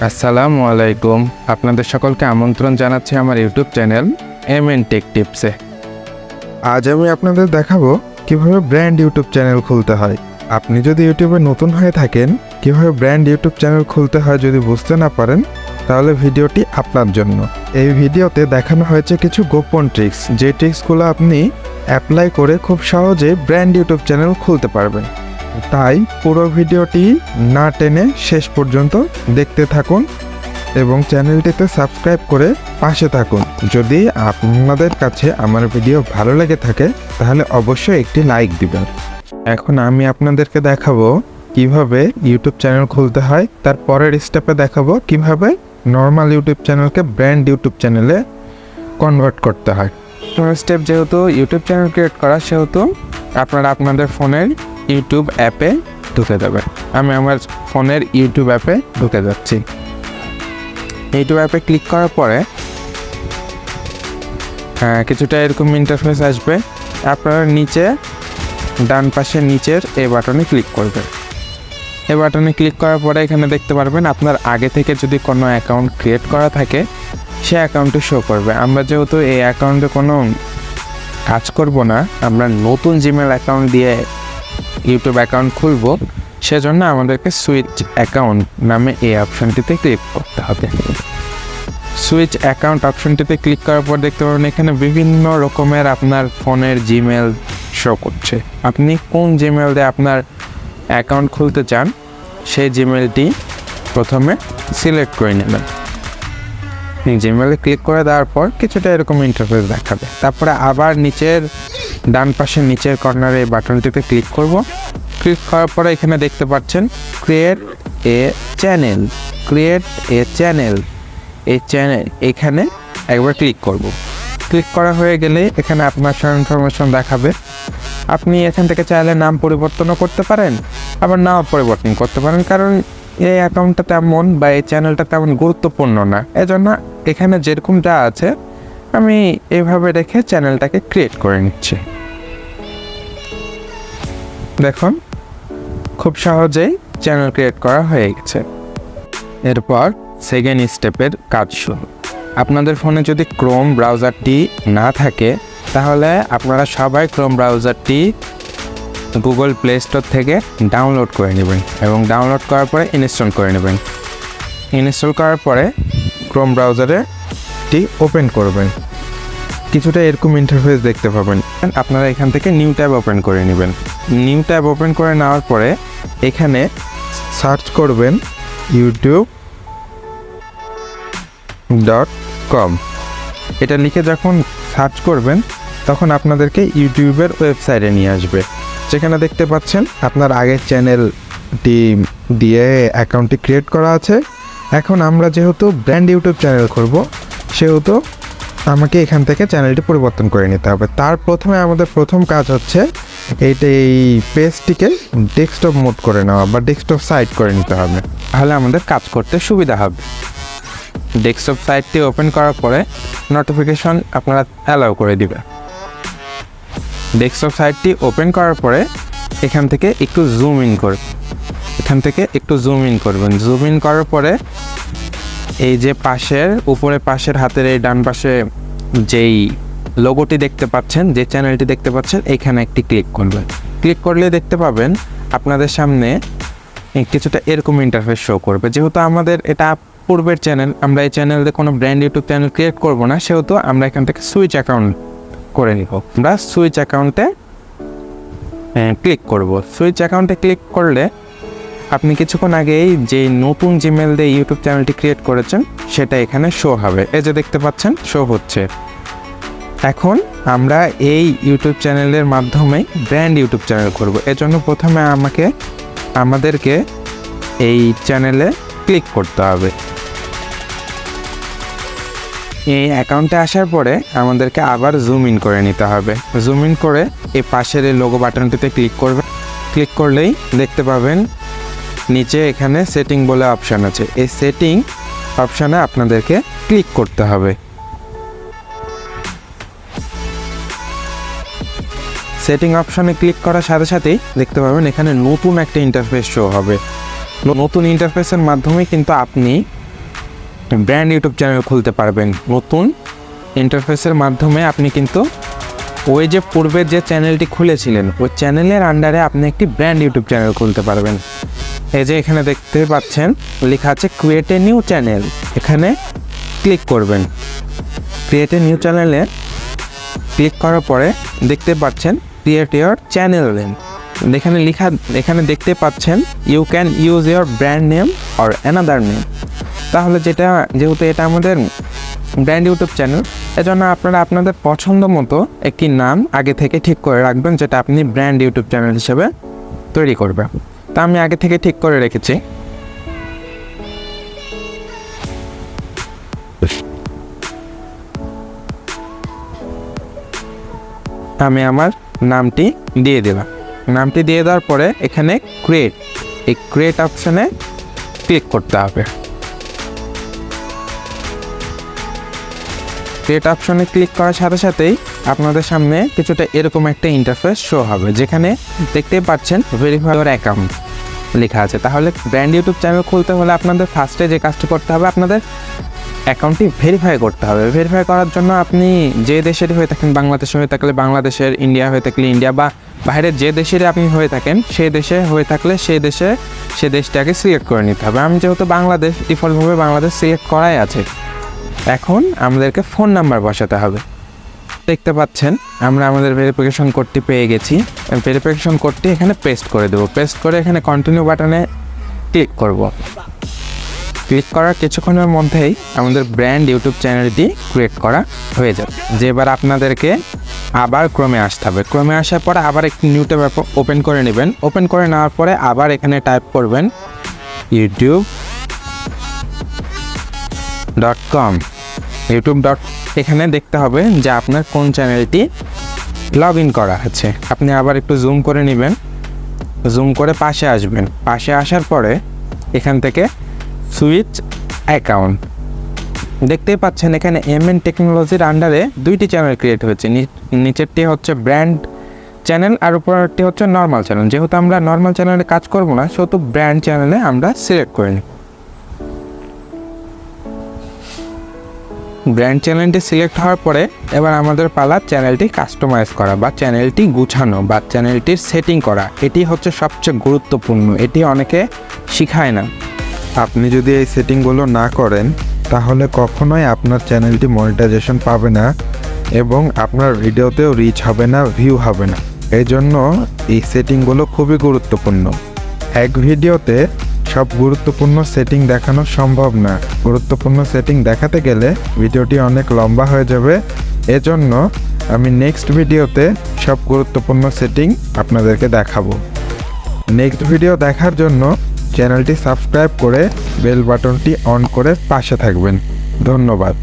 আসসালামু আলাইকুম। আপনাদের সকলকে আমন্ত্রণ জানাচ্ছি আমার ইউটিউব চ্যানেল MN টেক টিপসে। আজ আমি আপনাদের দেখাবো কিভাবে ব্র্যান্ড ইউটিউব চ্যানেল খুলতে হয়। আপনি যদি ইউটিউবে নতুন হয়ে থাকেন, কিভাবে ব্র্যান্ড ইউটিউব চ্যানেল খুলতে হয় যদি বুঝতে না পারেন, তাহলে ভিডিওটি আপনার জন্য। এই ভিডিওতে দেখানো হয়েছে কিছু গোপন ট্রিক্স, যে ট্রিক্সগুলো আপনি অ্যাপ্লাই করে খুব সহজে ব্র্যান্ড ইউটিউব চ্যানেল খুলতে পারবেন। তাই পুরো ভিডিওটি না টেনে শেষ পর্যন্ত দেখতে থাকুন এবং চ্যানেলটিতে সাবস্ক্রাইব করে পাশে থাকুন। যদি আপনাদের কাছে আমার ভিডিও ভালো লেগে থাকে তাহলে অবশ্যই একটি লাইক দিবেন। এখন আমি আপনাদেরকে দেখাবো কিভাবে ইউটিউব চ্যানেল খুলতে হয়, তার পরের স্টেপে দেখাবো কিভাবে নর্মাল ইউটিউব চ্যানেলকে ব্র্যান্ড ইউটিউব চ্যানেলে কনভার্ট করতে হয়। ফার্স্ট স্টেপ যেহেতু ইউটিউব চ্যানেল ক্রিয়েট করা, সেহেতু আপনারা আপনাদের ফোনের ইউটিউব অ্যাপে ঢুকে যাবেন। আমি আমার ফোনের ইউটিউব অ্যাপে ঢুকে যাচ্ছি। ইউটিউব অ্যাপে ক্লিক করার পরে কিছুটা এরকম ইন্টারফেস আসবে। আপনারা নিচে ডান পাশে নিচের এই বাটনে ক্লিক করবেন। এই বাটনে ক্লিক করার পরে এখানে দেখতে পারবেন আপনার আগে থেকে যদি কোনো অ্যাকাউন্ট ক্রিয়েট করা থাকে সে অ্যাকাউন্টে শো করবে। আমরা যেহেতু এই অ্যাকাউন্টে কোনো কাজ করব না, আমরা নতুন জিমেল অ্যাকাউন্ট দিয়ে ইউটিউব অ্যাকাউন্ট খুলব, সেজন্য আমাদেরকে সুইচ অ্যাকাউন্ট নামে এই অপশানটিতে ক্লিক করতে হবে। সুইচ অ্যাকাউন্ট অপশানটিতে ক্লিক করার পর দেখতে পাবেন এখানে বিভিন্ন রকমের আপনার ফোনের জিমেল শো করছে। আপনি কোন জিমেল দিয়ে আপনার অ্যাকাউন্ট খুলতে চান সেই জিমেলটি প্রথমে সিলেক্ট করে নেবেন। জিমেলে ক্লিক করে দেওয়ার পর কিছুটা এরকম ইন্টারফেস দেখাবে। তারপরে আবার নিচের ডান পাশে নিচের কর্নারে এই বাটনটিতে ক্লিক করব। ক্লিক করার পরে এখানে দেখতে পাচ্ছেন create a channel. Create a channel, এই চ্যানেল এখানে একবার ক্লিক করব। ক্লিক করা হয়ে গেলে এখানে আপনার সব ইনফরমেশন দেখাবে। আপনি এখান থেকে চাইলে নাম পরিবর্তনও করতে পারেন, আবার নাও পরিবর্তন করতে পারেন, কারণ এই অ্যাকাউন্টটা তেমন বা এই চ্যানেলটা তেমন গুরুত্বপূর্ণ না। এজন্য এখানে যেরকম যা আছে আমি এইভাবে রেখে চ্যানেলটাকে ক্রিয়েট করে নিচ্ছি। দেখুন খুব সহজেই চ্যানেল ক্রিয়েট করা হয়ে গেছে। এরপর সেকেন্ড স্টেপের কাজ শুরু। আপনাদের ফোনে যদি ক্রোম ব্রাউজারটি না থাকে তাহলে আপনারা সবাই ক্রোম ব্রাউজারটি গুগল প্লে স্টোর থেকে ডাউনলোড করে নেবেন এবং ডাউনলোড করার পরে ইনস্টল করে নেবেন। ইনস্টল করার পরে ক্রোম ব্রাউজারেটি ওপেন করবেন। কিছুটা এরকম ইন্টারফেস দেখতে পাবেন। আপনারা এখান থেকে নিউ ট্যাব ওপেন করে নেবেন। নিউ ট্যাব ওপেন করে নেওয়ার পরে এখানে সার্চ করবেন youtube.com। এটা লিখে যখন সার্চ করবেন তখন আপনাদেরকে ইউটিউবের ওয়েবসাইটে নিয়ে আসবে, যেখানে দেখতে পাচ্ছেন আপনার আগের চ্যানেলটি দিয়ে অ্যাকাউন্টটি ক্রিয়েট করা আছে। এখন আমরা যেহেতু ব্র্যান্ড ইউটিউব চ্যানেল করব, সেহেতু আমাকে এখান থেকে চ্যানেলটি পরিবর্তন করে নিতে হবে। তার প্রথমে আমাদের প্রথম কাজ হচ্ছে এই পেজটিকে ডেস্কটপ মোড করে নেওয়া বা ডেস্কটপ সাইট করে নিতে হবে, তাহলে আমাদের কাজ করতে সুবিধা হবে। ডেস্কটপ সাইটটি ওপেন করার পরে নোটিফিকেশন আপনারা অ্যালাউ করে দিবেন। ডেস্কটপ সাইটটি ওপেন করার পরে এখান থেকে একটু জুম ইন করবেন। জুম ইন করার পরে এই যে উপরে পাশের হাতের এই ডান পাশে যেই লোগোটি দেখতে পাচ্ছেন, যে চ্যানেলটি দেখতে পাচ্ছেন, এখানে একটি ক্লিক করবেন। ক্লিক করলে দেখতে পাবেন আপনাদের সামনে কিছুটা এরকম ইন্টারফেস শো করবে। যেহেতু আমাদের এটা পূর্বের চ্যানেল, আমরা এই চ্যানেলে কোনো ব্র্যান্ড ইউটিউব চ্যানেল ক্রিয়েট করব না, সেহেতু আমরা এখান থেকে সুইচ অ্যাকাউন্ট করে নিব। আমরা সুইচ অ্যাকাউন্টে ক্লিক করব। সুইচ অ্যাকাউন্টে ক্লিক করলে আপনি কিছুক্ষণ আগেই যে নতুন জিমেল দিয়ে ইউটিউব চ্যানেলটি ক্রিয়েট করেছেন সেটা এখানে শো হবে। এই যে দেখতে পাচ্ছেন শো হচ্ছে। এখন আমরা এই ইউটিউব চ্যানেলের মাধ্যমেই ব্র্যান্ড ইউটিউব চ্যানেল করব। এজন্য প্রথমে আমাদেরকে এই চ্যানেলে ক্লিক করতে হবে। এই অ্যাকাউন্টে আসার পরে আমাদেরকে আবার জুম ইন করে নিতে হবে। জুম ইন করে এই পাশের এই লোগো বাটনটিতে ক্লিক করবে। ক্লিক করলেই দেখতে পাবেন নিচে এখানে সেটিং বলে অপশান আছে। এই সেটিং অপশানে আপনাদেরকে ক্লিক করতে হবে। সেটিং অপশানে ক্লিক করার সাথে সাথেই দেখতে পাবেন এখানে নতুন একটা ইন্টারফেস শো হবে। নতুন ইন্টারফেসের মাধ্যমে কিন্তু আপনি ব্র্যান্ড ইউটিউব চ্যানেল খুলতে পারবেন। নতুন ইন্টারফেসের মাধ্যমে আপনি কিন্তু ওই যে পূর্বের যে চ্যানেলটি খুলেছিলেন ওই চ্যানেলের আন্ডারে আপনি একটি ব্র্যান্ড ইউটিউব চ্যানেল খুলতে পারবেন। এই যে এখানে দেখতে পাচ্ছেন লেখা আছে ক্রিয়েট এ নিউ চ্যানেল, এখানে ক্লিক করবেন। ক্রিয়েট এ নিউ চ্যানেলে ক্লিক করার পরে দেখতে পাচ্ছেন ক্রিয়েট ইউর চ্যানেল নেম, এখানে দেখতে পাচ্ছেন you can use your brand name or another name. তাহলে যেহেতু এটা আমাদের ব্র্যান্ড ইউটিউব চ্যানেল, এজন্য আপনারা আপনাদের পছন্দ মতো একটি নাম আগে থেকে ঠিক করে রাখবেন, যেটা আপনি ব্র্যান্ড ইউটিউব চ্যানেল হিসেবে তৈরি করবেন। তা আমি আগে থেকে ঠিক করে রেখেছি। আমি আমার নামটি দিয়ে দিলাম। নামটি দিয়ে দেওয়ার পরে এখানে এই ক্রিয়েট অপশানে ক্লিক করতে হবে। ক্রিয়েট অপশনে ক্লিক করার সাথে সাথেই আপনাদের সামনে কিছুটা এরকম একটা ইন্টারফেস শো হবে, যেখানে দেখতেই পাচ্ছেন ভেরিফাই ইউর অ্যাকাউন্ট লেখা আছে। তাহলে ব্র্যান্ড ইউটিউব চ্যানেল খুলতে হলে আপনাদের ফার্স্টে যে কাজটি করতে হবে, আপনাদের অ্যাকাউন্টটি ভেরিফাই করতে হবে। ভেরিফাই করার জন্য আপনি যে দেশেরই হয়ে থাকেন, বাংলাদেশে হয়ে থাকলে বাংলাদেশের, ইন্ডিয়া হয়ে থাকলে ইন্ডিয়া, বা বাইরের যে দেশেরই আপনি হয়ে থাকেন সেই দেশে হয়ে থাকলে সে দেশটাকে সিলেক্ট করে নিতে হবে। আমি যেহেতু বাংলাদেশ, ডিফল্টভাবে বাংলাদেশ সিলেক্ট করাই আছে। এখন আমাদেরকে ফোন নাম্বার বসাতে হবে। দেখতে পাচ্ছেন আমরা আমাদের ভেরিফিকেশন কোডটি পেয়ে গেছি। ভেরিফিকেশন কোডটি এখানে পেস্ট করে দেবো। পেস্ট করে এখানে কন্টিনিউ বাটনে ক্লিক করব। ক্লিক করার কিছুক্ষণের মধ্যেই আমাদের ব্র্যান্ড ইউটিউব চ্যানেলটি ক্রিয়েট করা হয়ে যাবে। যে এবার আপনাদেরকে আবার ক্রমে আসতে হবে। ক্রমে আসার পরে আবার একটি নিউ ট্যাব ওপেন করে নেবেন। ওপেন করে নেওয়ার পরে আবার এখানে টাইপ করবেন youtube.com। এখানে দেখতে হবে যে আপনার কোন চ্যানেলটি লগ ইন করা আছে। আপনি আবার একটু জুম করে নেবেন, জুম করে পাশে আসবেন। পাশে আসার পরে এখান থেকে সুইচ অ্যাকাউন্ট দেখতেই পাচ্ছেন এখানে MN টেকনোলজির আন্ডারে দুইটি চ্যানেল ক্রিয়েট হয়েছে। নিচেরটি হচ্ছে ব্র্যান্ড চ্যানেল আর উপরেরটি হচ্ছে নর্মাল চ্যানেল। যেহেতু আমরা নর্মাল চ্যানেলে কাজ করব না, সেহেতু ব্র্যান্ড চ্যানেলে আমরা সিলেক্ট করে নিই। ব্র্যান্ড চ্যানেলটি সিলেক্ট হওয়ার পরে এবার আমাদের পালা চ্যানেলটি কাস্টমাইজ করা বা চ্যানেলটি গুছানো বা চ্যানেলটির সেটিং করা। এটি হচ্ছে সবচেয়ে গুরুত্বপূর্ণ, এটি অনেকে শিখায় না। আপনি যদি এই সেটিংগুলো না করেন তাহলে কখনোই আপনার চ্যানেলটি মনিটাইজেশন পাবে না এবং আপনার ভিডিওতেও রিচ হবে না, ভিউ হবে না। এই জন্য এই সেটিংগুলো খুবই গুরুত্বপূর্ণ। এক ভিডিওতে সব গুরুত্বপূর্ণ সেটিং দেখানো সম্ভব না। গুরুত্বপূর্ণ সেটিং দেখাতে গেলে ভিডিওটি অনেক লম্বা হয়ে যাবে। এজন্য আমি নেক্সট ভিডিওতে সব গুরুত্বপূর্ণ সেটিং আপনাদেরকে দেখাবো। নেক্সট ভিডিও দেখার জন্য চ্যানেলটি সাবস্ক্রাইব করে বেল বাটনটি অন করে পাশে থাকবেন। ধন্যবাদ।